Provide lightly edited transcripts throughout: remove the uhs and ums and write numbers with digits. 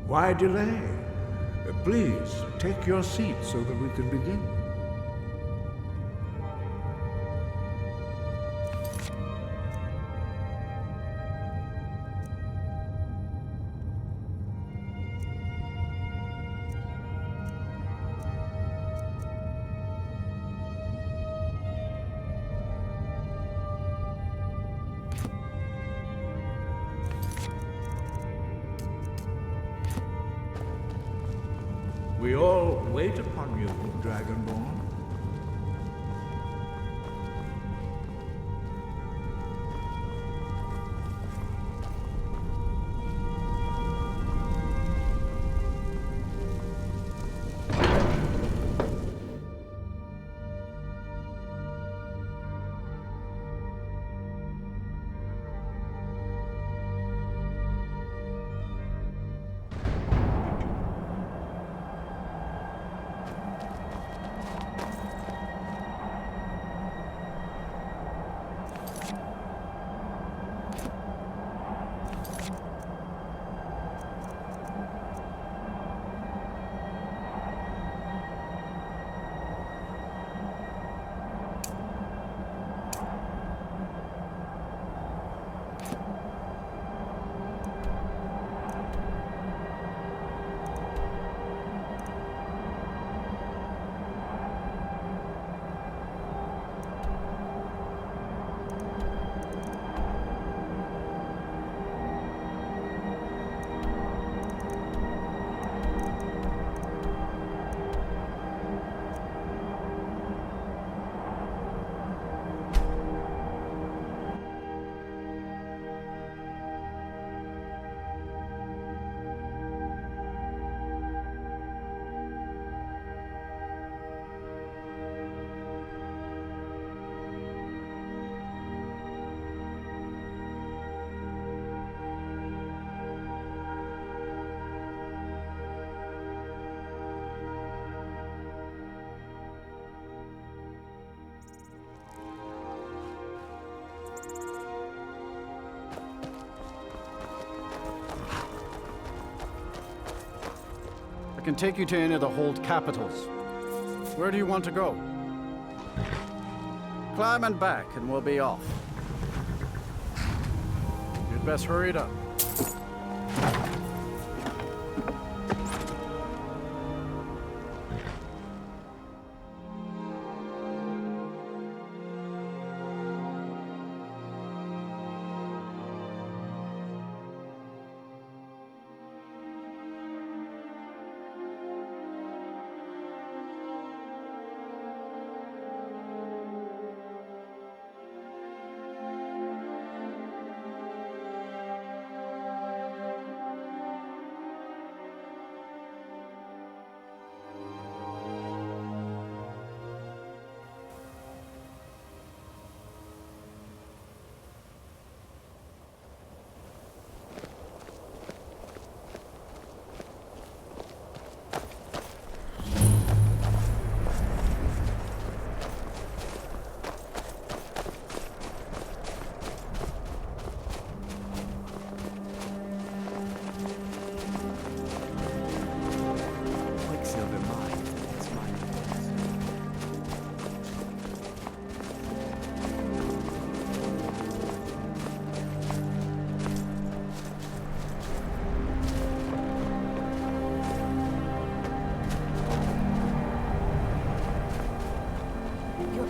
Why delay? Please, take your seat so that we can begin. We all wait upon you, Dragonborn. I can take you to any of the hold capitals. Where do you want to go? Climb and back, and we'll be off. You'd best hurry it up.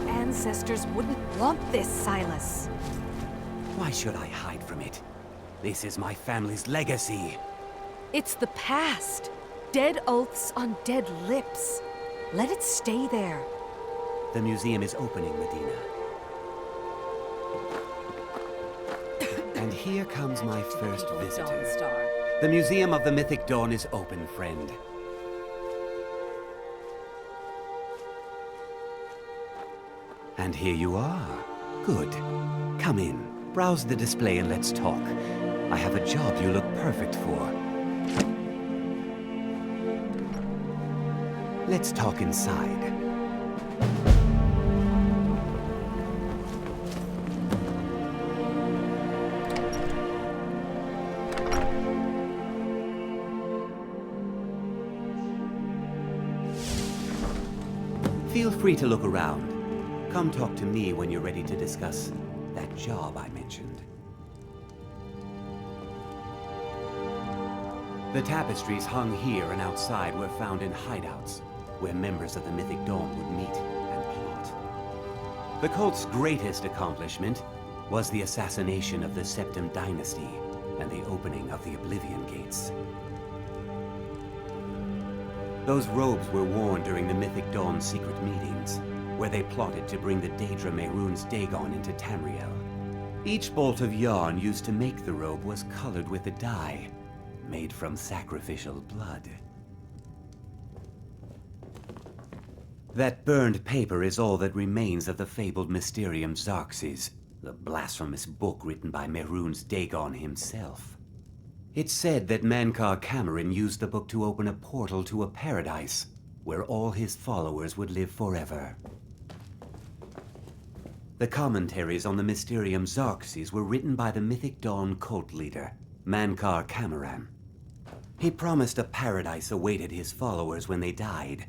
Ancestors wouldn't want this, Silas. Why should I hide from it? This is my family's legacy. It's the past. Dead oaths on dead lips. Let it stay there. The museum is opening, Medina. And here comes my first visitor. Dawnstar. The Museum of the Mythic Dawn is open, friend. And here you are. Good. Come in, browse the display and let's talk. I have a job you look perfect for. Let's talk inside. Feel free to look around. Come talk to me when you're ready to discuss that job I mentioned. The tapestries hung here and outside were found in hideouts, where members of the Mythic Dawn would meet and plot. The cult's greatest accomplishment was the assassination of the Septim Dynasty and the opening of the Oblivion Gates. Those robes were worn during the Mythic Dawn's secret meetings, where they plotted to bring the Daedra Mehrunes Dagon into Tamriel. Each bolt of yarn used to make the robe was colored with a dye made from sacrificial blood. That burned paper is all that remains of the fabled Mysterium Xarxes, the blasphemous book written by Mehrunes Dagon himself. It's said that Mankar Cameron used the book to open a portal to a paradise where all his followers would live forever. The commentaries on the Mysterium Xarxes were written by the Mythic Dawn cult leader, Mankar Cameron. He promised a paradise awaited his followers when they died,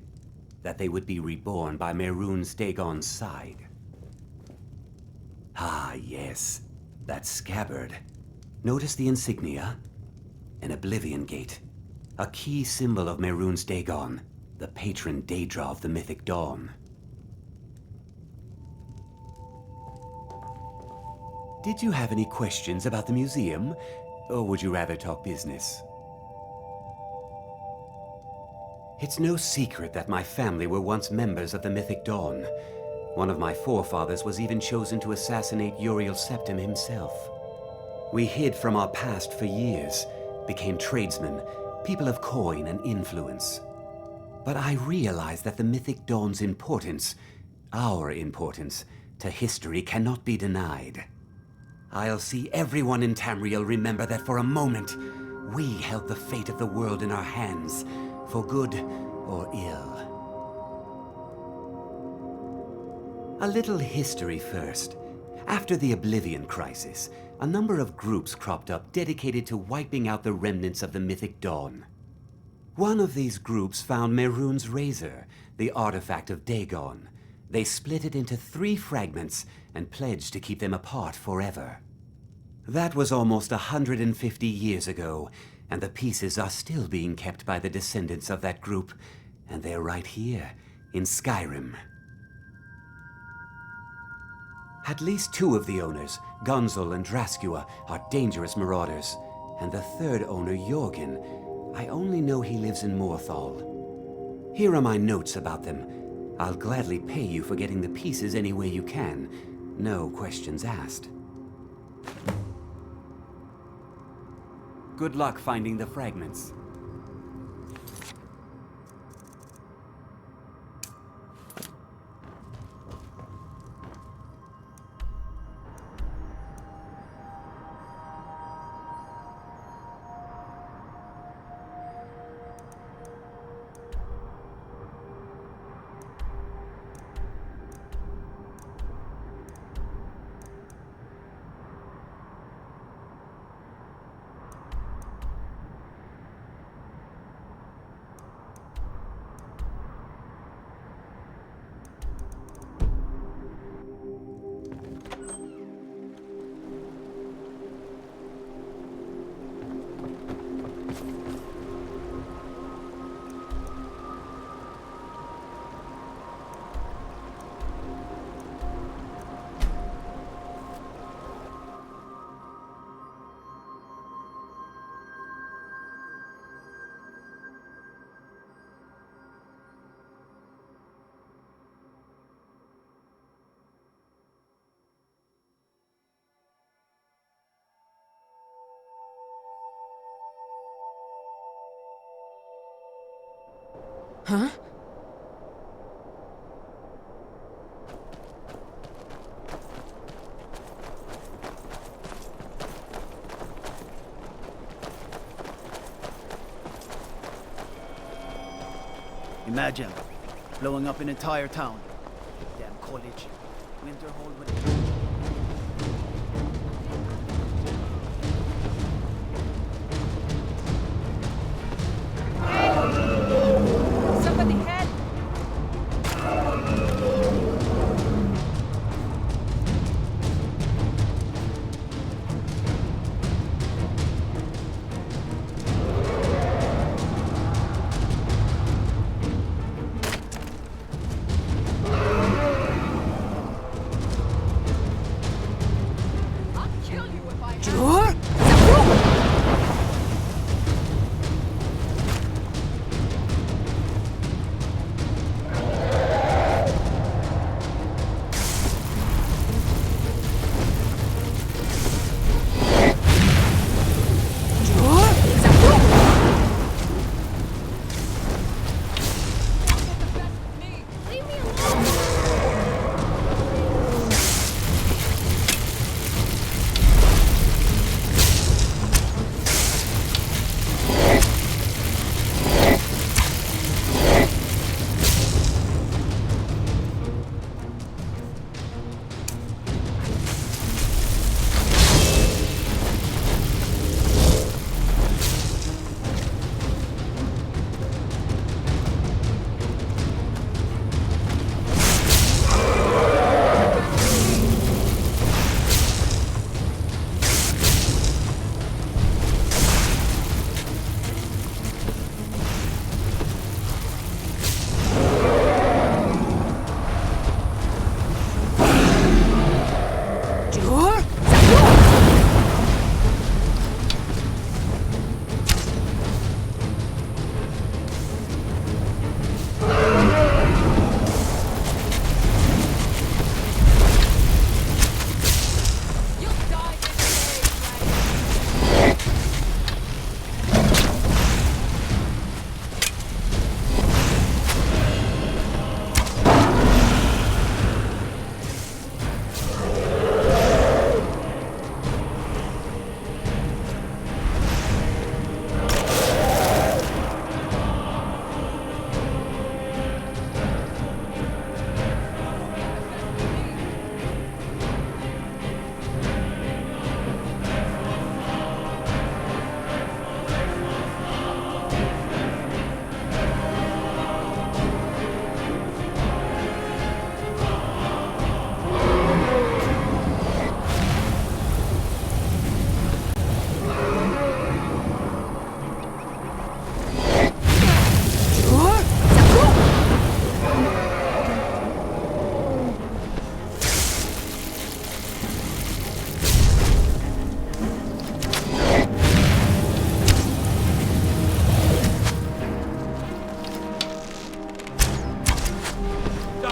that they would be reborn by Mehrunes Dagon's side. Ah, yes, that scabbard. Notice the insignia? An Oblivion Gate, a key symbol of Mehrunes Dagon, the patron Daedra of the Mythic Dawn. Did you have any questions about the museum, or would you rather talk business? It's no secret that my family were once members of the Mythic Dawn. One of my forefathers was even chosen to assassinate Uriel Septim himself. We hid from our past for years, became tradesmen, people of coin and influence. But I realized that the Mythic Dawn's importance, our importance, to history cannot be denied. I'll see everyone in Tamriel remember that for a moment, we held the fate of the world in our hands, for good or ill. A little history first. After the Oblivion Crisis, a number of groups cropped up dedicated to wiping out the remnants of the Mythic Dawn. One of these groups found Mehrunes' razor, the artifact of Dagon. They split it into 3 fragments and pledged to keep them apart forever. That was almost 150 years ago, and the pieces are still being kept by the descendants of that group, and they're right here, in Skyrim. At least 2 of the owners, Gunzel and Draskua, are dangerous marauders, and the 3rd owner, Jorgen, I only know he lives in Morthal. Here are my notes about them. I'll gladly pay you for getting the pieces any way you can. No questions asked. Good luck finding the fragments. Huh? Imagine blowing up an entire town. Damn college. Winterhold with Somebody help!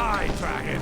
Die, dragon!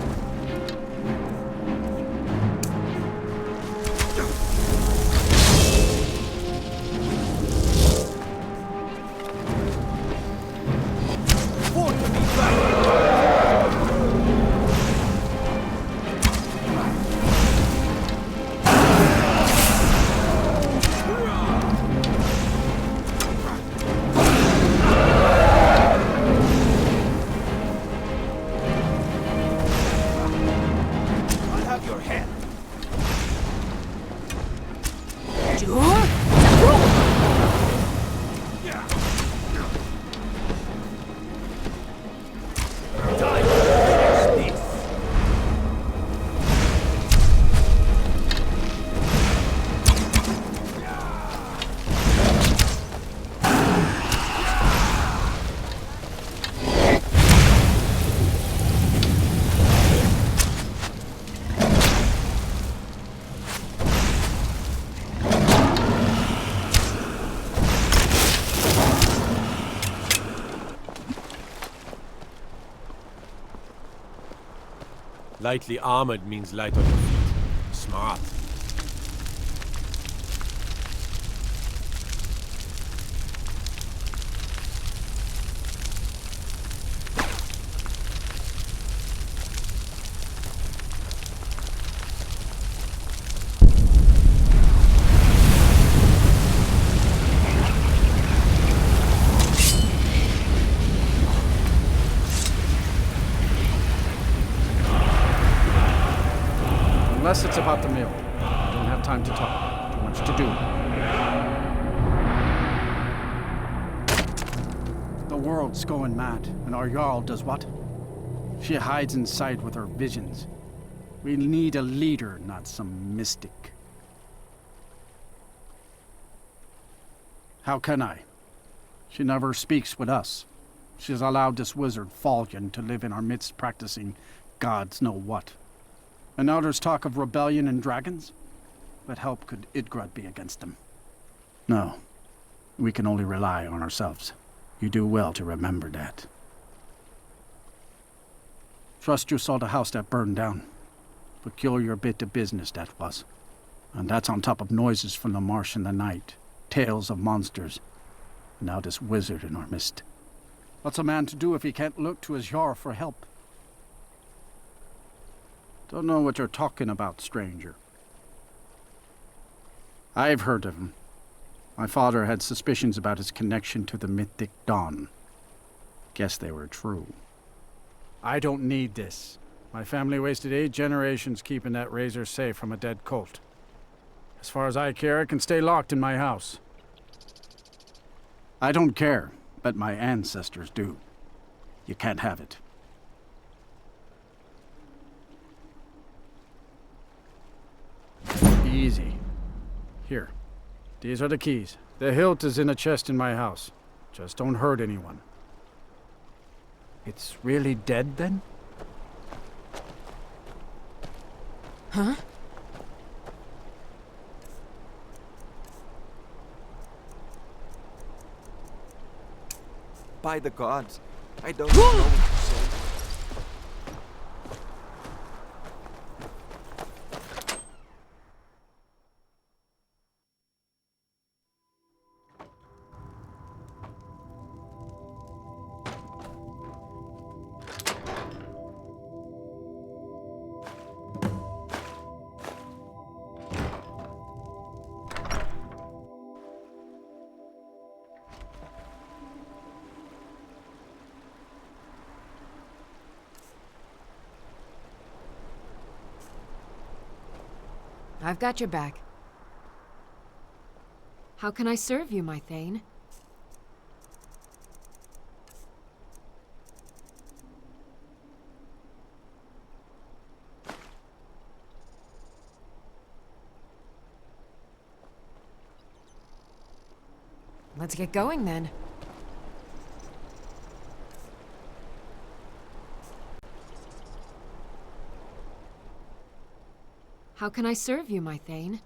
Lightly armored means light on your feet. Smart. Unless it's about the mill. I don't have time to talk. Too much to do. The world's going mad, and our Jarl does what? She hides inside with her visions. We need a leader, not some mystic. How can I? She never speaks with us. She's allowed this wizard, Falcon, to live in our midst practicing gods know what. And now there's talk of rebellion and dragons? What help could Idgrad be against them? No. We can only rely on ourselves. You do well to remember that. Trust you saw the house that burned down. Peculiar bit of business that was. And that's on top of noises from the marsh in the night. Tales of monsters. And now this wizard in our midst. What's a man to do if he can't look to his Jarl for help? Don't know what you're talking about, stranger. I've heard of him. My father had suspicions about his connection to the mythic dawn. Guess they were true. I don't need this. My family wasted 8 generations keeping that razor safe from a dead cult. As far as I care, it can stay locked in my house. I don't care, but my ancestors do. You can't have it. Easy. Here. These are the keys. The hilt is in a chest in my house. Just don't hurt anyone. It's really dead, then? Huh? By the gods, I don't know what to say. I've got your back. How can I serve you, my Thane? Let's get going, then. How can I serve you, my Thane?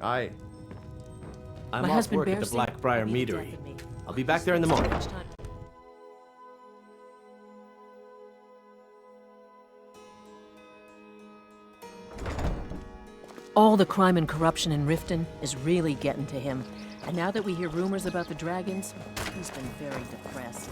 Aye. I'm My off husband work at the bears it. Blackbriar He'll be death Meadery. of me. I'll be back there in the morning. Much time. All the crime and corruption in Riften is really getting to him. And now that we hear rumors about the dragons, he's been very depressed.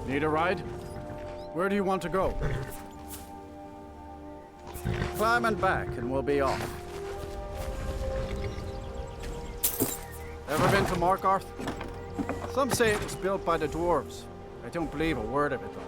Need a ride? Where do you want to go? Climb and back, and we'll be off. Ever been to Markarth? Some say it was built by the dwarves. I don't believe a word of it, though.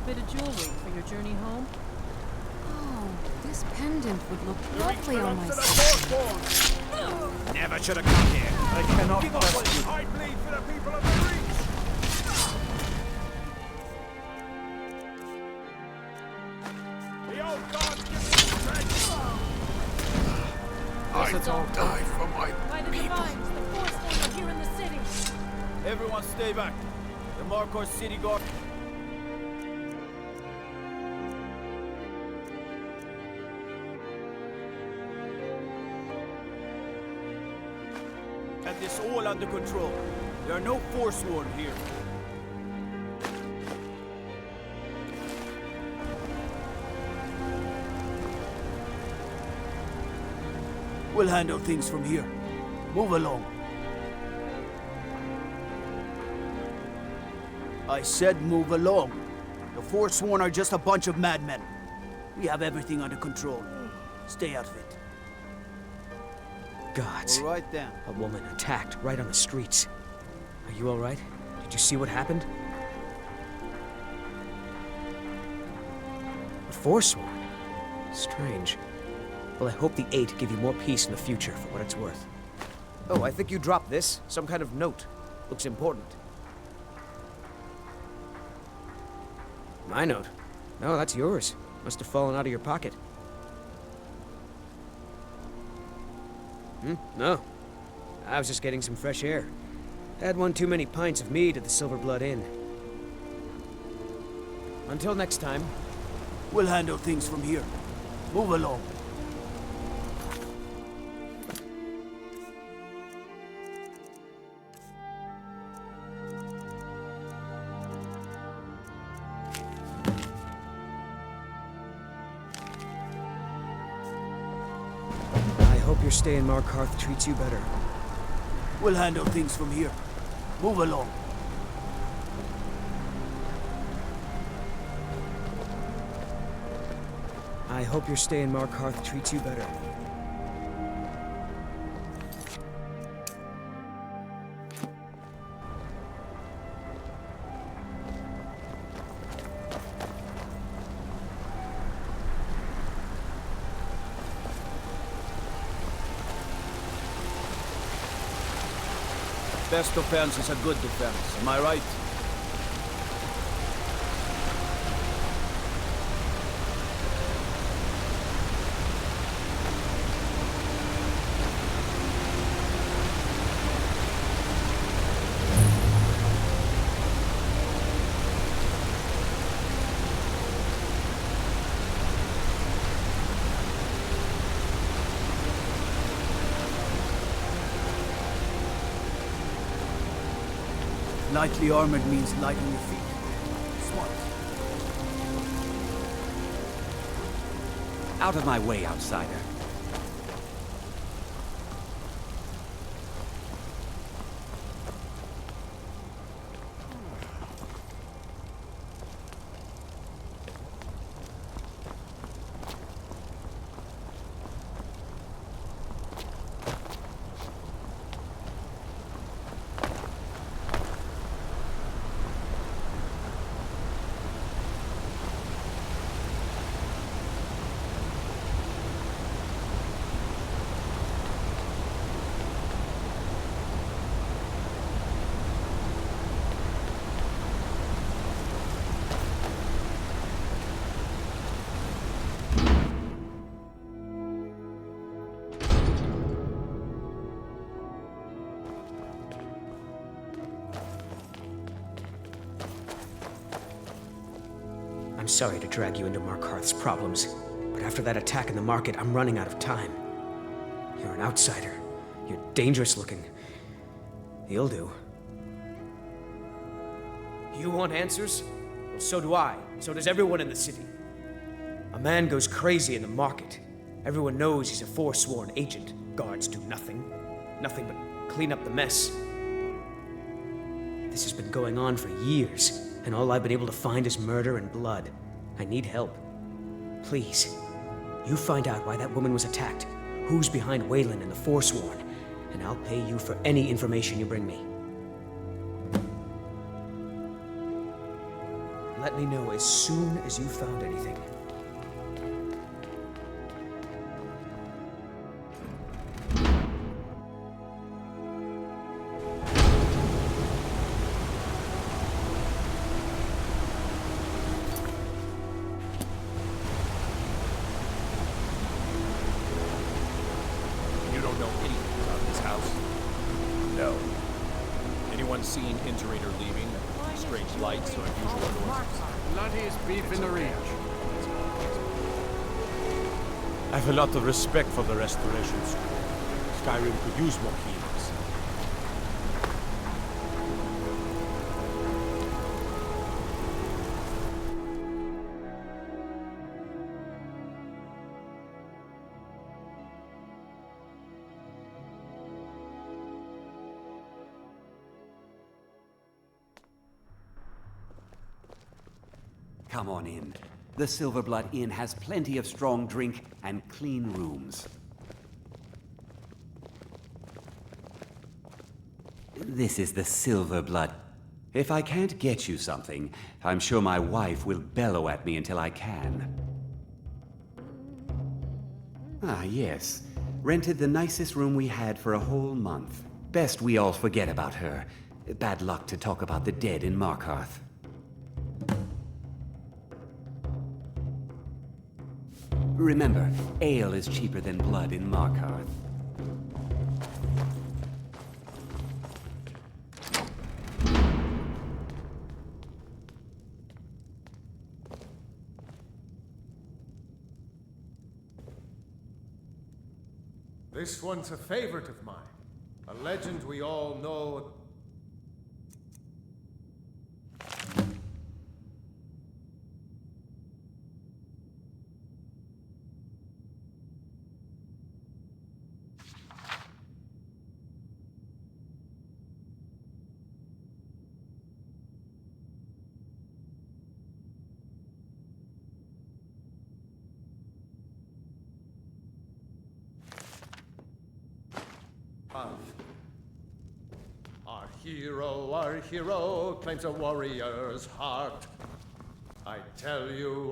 Bit of jewelry for your journey home? Oh, this pendant would look lovely on my skin. Never should have come here. I cannot trust you. I bleed for the people of the Reach. The old god gives I die for my Find the divines. The Force are here in the city. Everyone stay back. The markarth city guard. Have this all under control. There are no Forsworn here. We'll handle things from here. Move along. I said move along. The Forsworn are just a bunch of madmen. We have everything under control. Stay out of it. Gods. All right then. A woman attacked right on the streets. Are you all right? Did you see what happened? A Forsworn? Strange. Well, I hope the Eight give you more peace in the future, for what it's worth. Oh, I think you dropped this. Some kind of note. Looks important. My note? No, that's yours. Must have fallen out of your pocket. No. I was just getting some fresh air. Had one too many pints of mead at the Silver Blood Inn. Until next time. We'll handle things from here. Move along. I hope your stay in Markarth treats you better. We'll handle things from here. Move along. I hope your stay in Markarth treats you better. Best defense is a good defense, am I right? Lightly armored means light on your feet. Smart. Out of my way, outsider. I'm sorry to drag you into Markarth's problems, but after that attack in the market, I'm running out of time. You're an outsider. You're dangerous looking. You'll do. You want answers? Well, so do I. So does everyone in the city. A man goes crazy in the market. Everyone knows he's a forsworn agent. Guards do nothing. Nothing but clean up the mess. This has been going on for years, and all I've been able to find is murder and blood. I need help. Please, you find out why that woman was attacked, who's behind Waylon and the Forsworn, and I'll pay you for any information you bring me. Let me know as soon as you found anything. know anything about this house? No. Anyone seen entering or leaving? Strange lights or unusual noises? Bloodiest beef in the reach. I have a lot of respect for the restorations. Skyrim could use more healers. Come on in. The Silverblood Inn has plenty of strong drink and clean rooms. This is the Silverblood. If I can't get you something, I'm sure my wife will bellow at me until I can. Ah, yes. Rented the nicest room we had for a whole month. Best we all forget about her. Bad luck to talk about the dead in Markarth. Remember, ale is cheaper than blood in Markarth. This one's a favorite of mine. A legend we all know. Our hero claims a warrior's heart. I tell you,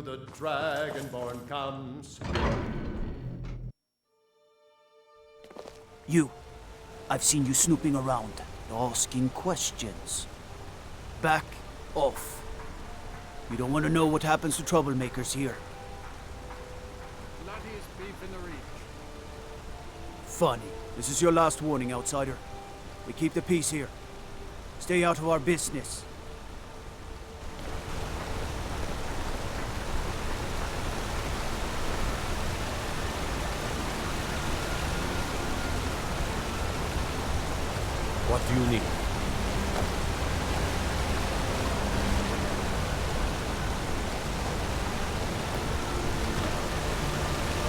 the Dragonborn comes. You. I've seen you snooping around, asking questions. Back off. You don't want to know what happens to troublemakers here. Bloodiest beef in the reach. Funny. This is your last warning, outsider. We keep the peace here. Stay out of our business. What do you need?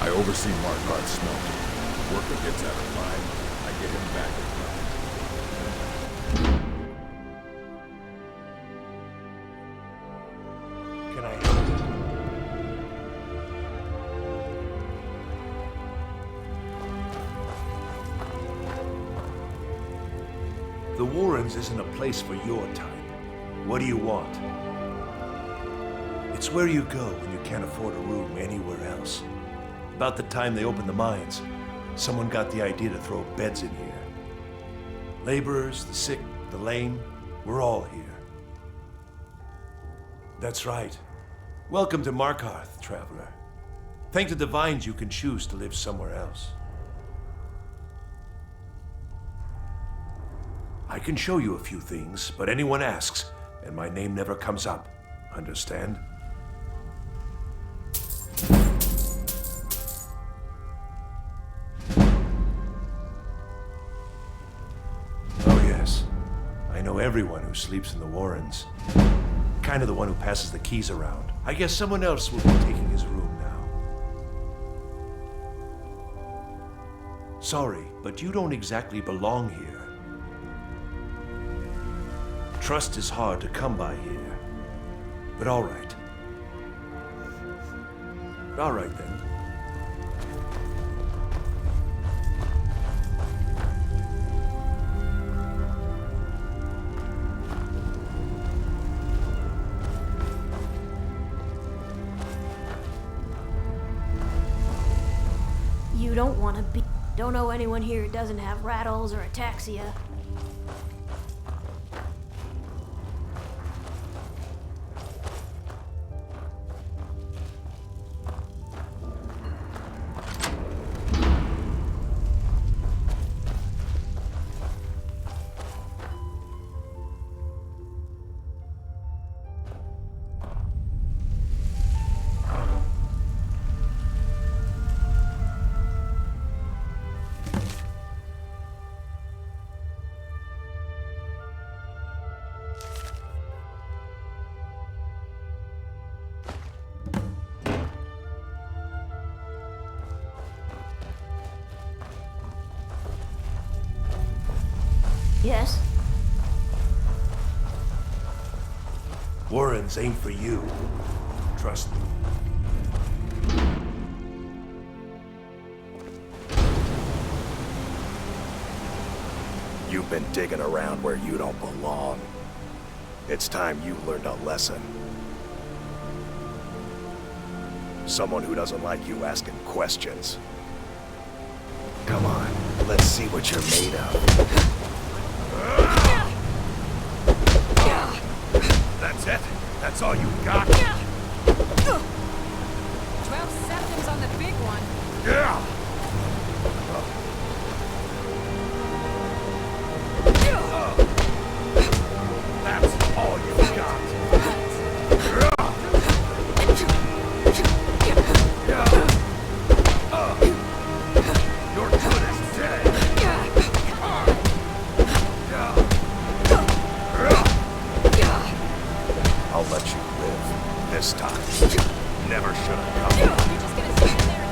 I oversee Markarth smelting. Worker gets out of line, I get him back in line. Can I help you? The Warrens isn't a place for your type. What do you want? It's where you go when you can't afford a room anywhere else. About the time they opened the mines, someone got the idea to throw beds in here. Laborers, the sick, the lame, we're all here. That's right. Welcome to Markarth, traveler. Thank the divines you can choose to live somewhere else. I can show you a few things, but anyone asks, and my name never comes up. Understand? Oh yes. I know everyone who sleeps in the Warrens. Kind of the one who passes the keys around. I guess someone else will be taking his room now. Sorry, but you don't exactly belong here. Trust is hard to come by here. But all right. All right then. You don't want to be... Don't know anyone here who doesn't have rattles or ataxia. Yes? Warrens ain't for you. Trust me. You've been digging around where you don't belong. It's time you learned a lesson. Someone who doesn't like you asking questions. Come on, let's see what you're made of. That's it? That's all you got? 12 septims on the big one. Yeah! That's all you got. You're good as dead. I'll let you live this time. Never should have come. You're just gonna stand there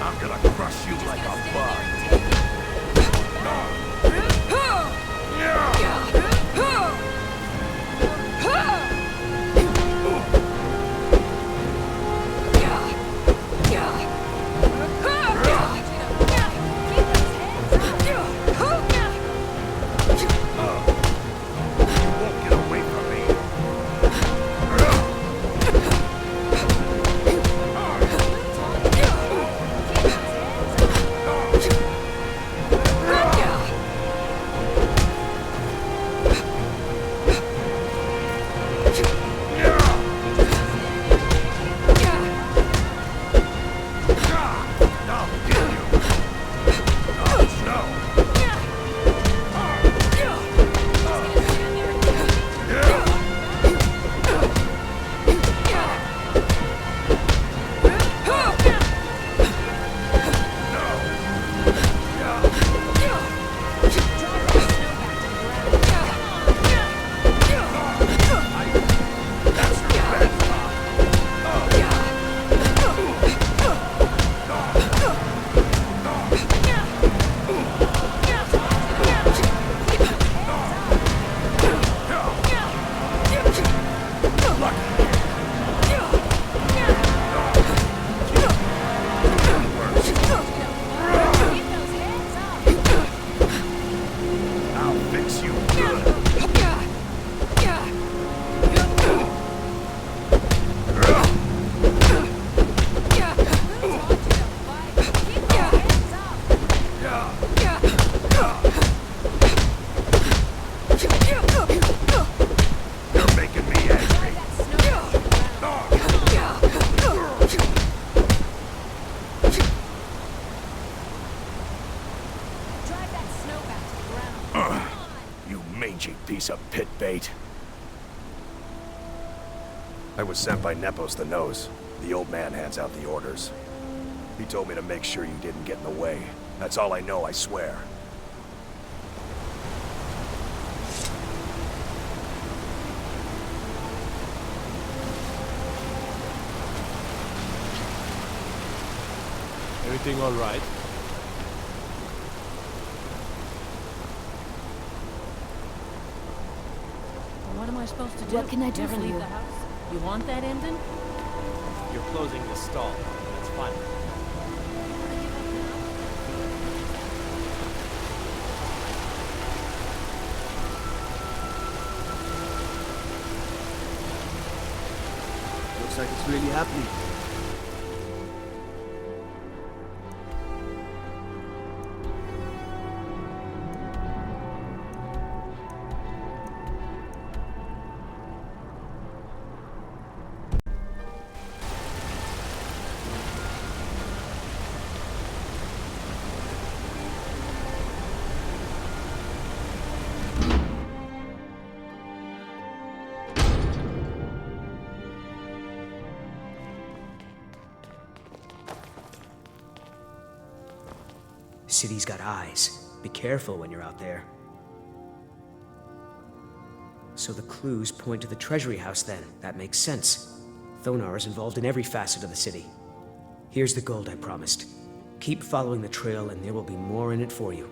I'm gonna crush you like a bug. Piece of pit bait. I was sent by Nepos the Nose. The old man hands out the orders. He told me to make sure you didn't get in the way. That's all I know, I swear. Everything all right? What am I supposed to do? What can I do Never for leave you? the house? You want that engine? You're closing the stall. That's fine. Looks like it's really happening. City's got eyes. Be careful when you're out there. So the clues point to the treasury house then. That makes sense. Thonar is involved in every facet of the city. Here's the gold I promised. Keep following the trail and there will be more in it for you.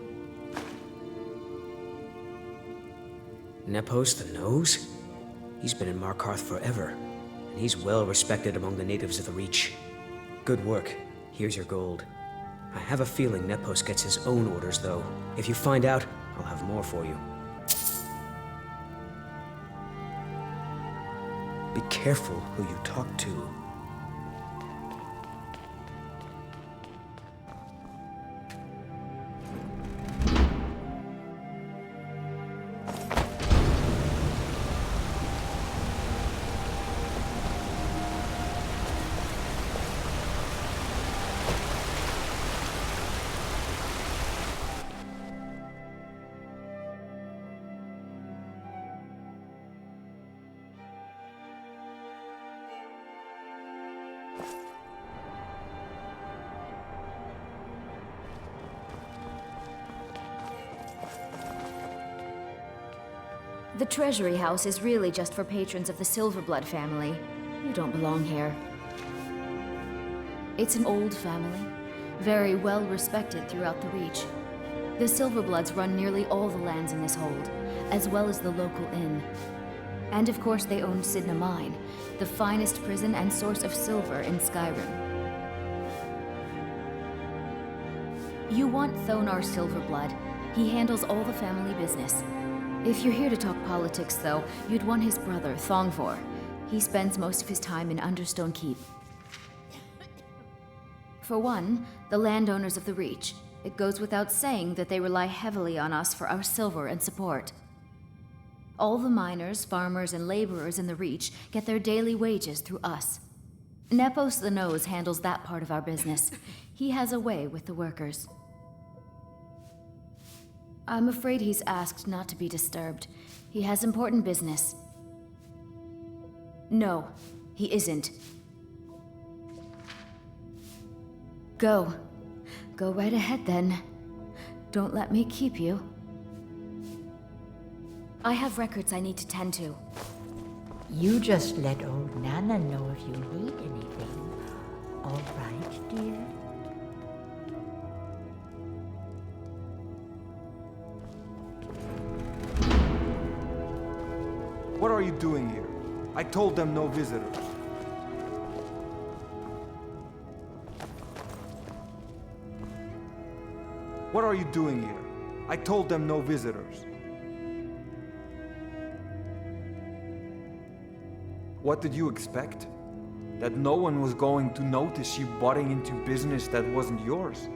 Nepos the Nose? He's been in Markarth forever, and he's well respected among the natives of the Reach. Good work. Here's your gold. I have a feeling Nepos gets his own orders, though. If you find out, I'll have more for you. Be careful who you talk to. The treasury house is really just for patrons of the Silverblood family. You don't belong here. It's an old family, very well respected throughout the Reach. The Silverbloods run nearly all the lands in this hold, as well as the local inn. And of course they own Sidna Mine, the finest prison and source of silver in Skyrim. You want Thonar Silverblood. He handles all the family business. If you're here to talk politics, though, you'd want his brother, Thongvor. He spends most of his time in Understone Keep. For one, the landowners of the Reach. It goes without saying that they rely heavily on us for our silver and support. All the miners, farmers, and laborers in the Reach get their daily wages through us. Nepos the Nose handles that part of our business. He has a way with the workers. I'm afraid he's asked not to be disturbed. He has important business. No, he isn't. Go. Go right ahead then. Don't let me keep you. I have records I need to tend to. You just let old Nana know if you need anything. All right, dear? What are you doing here? I told them no visitors. What are you doing here? I told them no visitors. What did you expect? That no one was going to notice you butting into business that wasn't yours?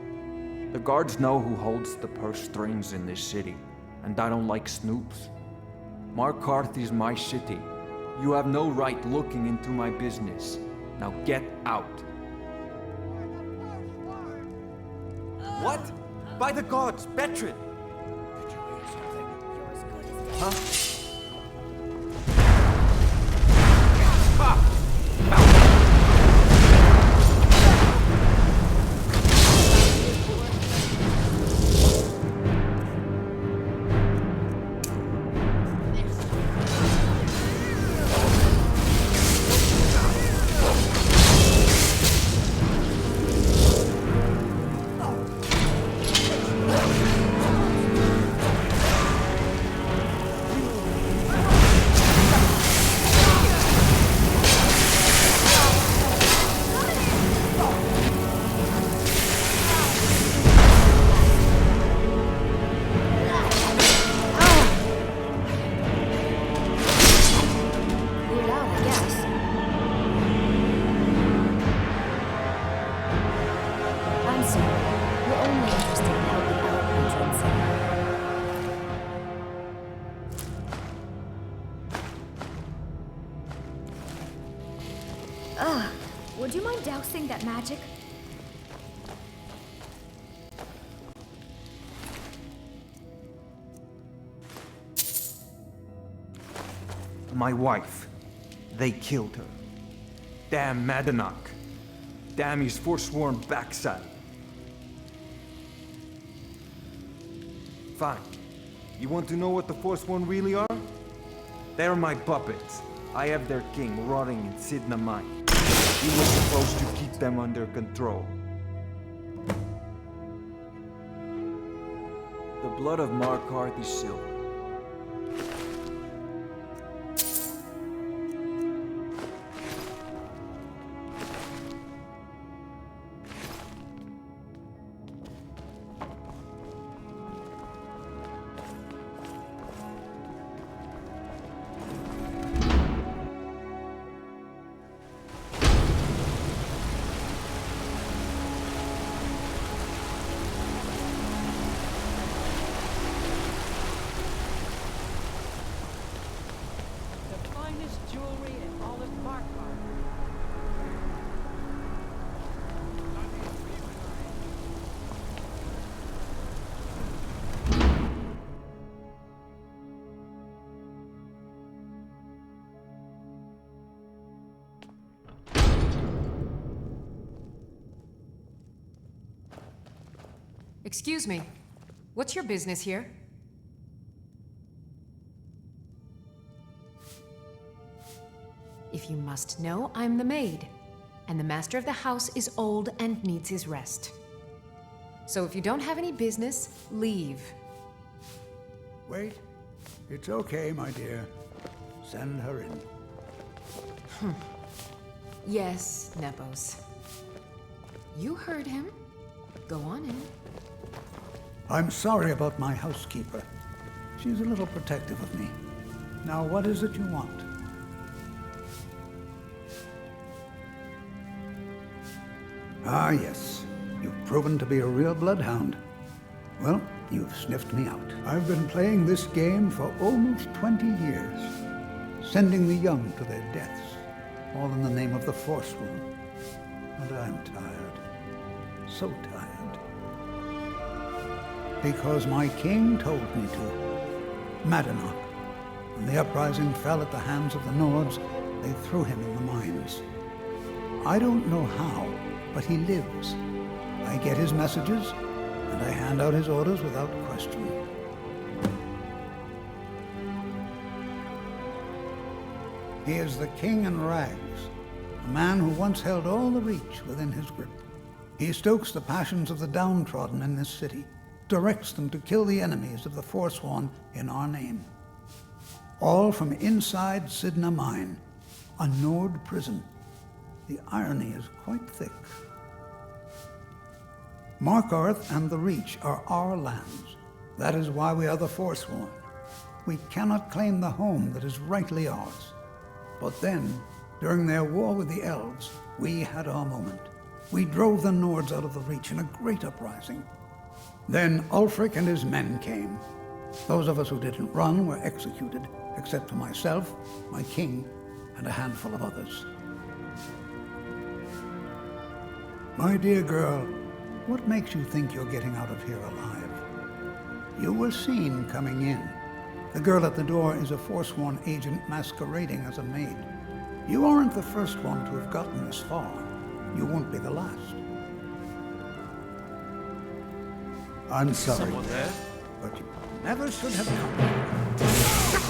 The guards know who holds the purse strings in this city, and I don't like snoops. Markarth is my city. You have no right looking into my business. Now get out. What? By the gods, Betrin! Huh? Would you mind dousing that magic? My wife. They killed her. Damn Madanach. Damn his forsworn backside. Fine. You want to know what the forsworn really are? They're my puppets. I have their king rotting in Sidna Mine. He was supposed to keep them under control. The blood of Markarth is silver. Excuse me. What's your business here? If you must know, I'm the maid. And the master of the house is old and needs his rest. So if you don't have any business, leave. Wait. It's okay, my dear. Send her in. Yes, Nepos. You heard him. Go on in. I'm sorry about my housekeeper. She's a little protective of me. Now, what is it you want? Ah, yes. You've proven to be a real bloodhound. Well, you've sniffed me out. I've been playing this game for almost 20 years, sending the young to their deaths, all in the name of the Forsworn. And I'm tired. So tired. Because my king told me to. Madanach. When the uprising fell at the hands of the Nords, they threw him in the mines. I don't know how, but he lives. I get his messages, and I hand out his orders without question. He is the king in rags, a man who once held all the Reach within his grip. He stokes the passions of the downtrodden in this city, directs them to kill the enemies of the Forsworn in our name. All from inside Sidna Mine, a Nord prison. The irony is quite thick. Markarth and the Reach are our lands. That is why we are the Forsworn. We cannot claim the home that is rightly ours. But then, during their war with the elves, we had our moment. We drove the Nords out of the Reach in a great uprising. Then Ulfric and his men came. Those of us who didn't run were executed, except for myself, my king, and a handful of others. My dear girl, what makes you think you're getting out of here alive? You were seen coming in. The girl at the door is a Forsworn agent masquerading as a maid. You aren't the first one to have gotten this far. You won't be the last. I'm sorry, Someone there? but you never should have come here.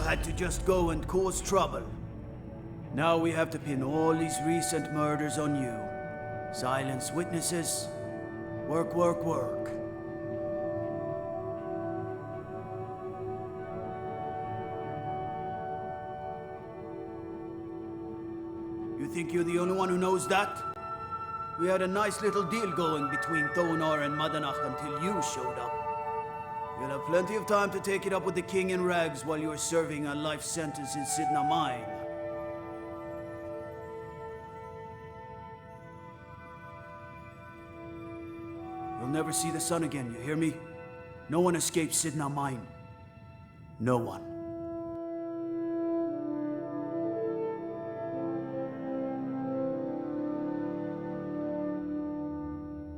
had to just go and cause trouble. Now we have to pin all these recent murders on you. Silence witnesses. Work, work, work. You think you're the only one who knows that? We had a nice little deal going between Thonar and Madanach until you showed up. You'll have plenty of time to take it up with the king in rags while you're serving a life sentence in Sidna Mine. You'll never see the sun again, you hear me? No one escapes Sidna Mine. No one.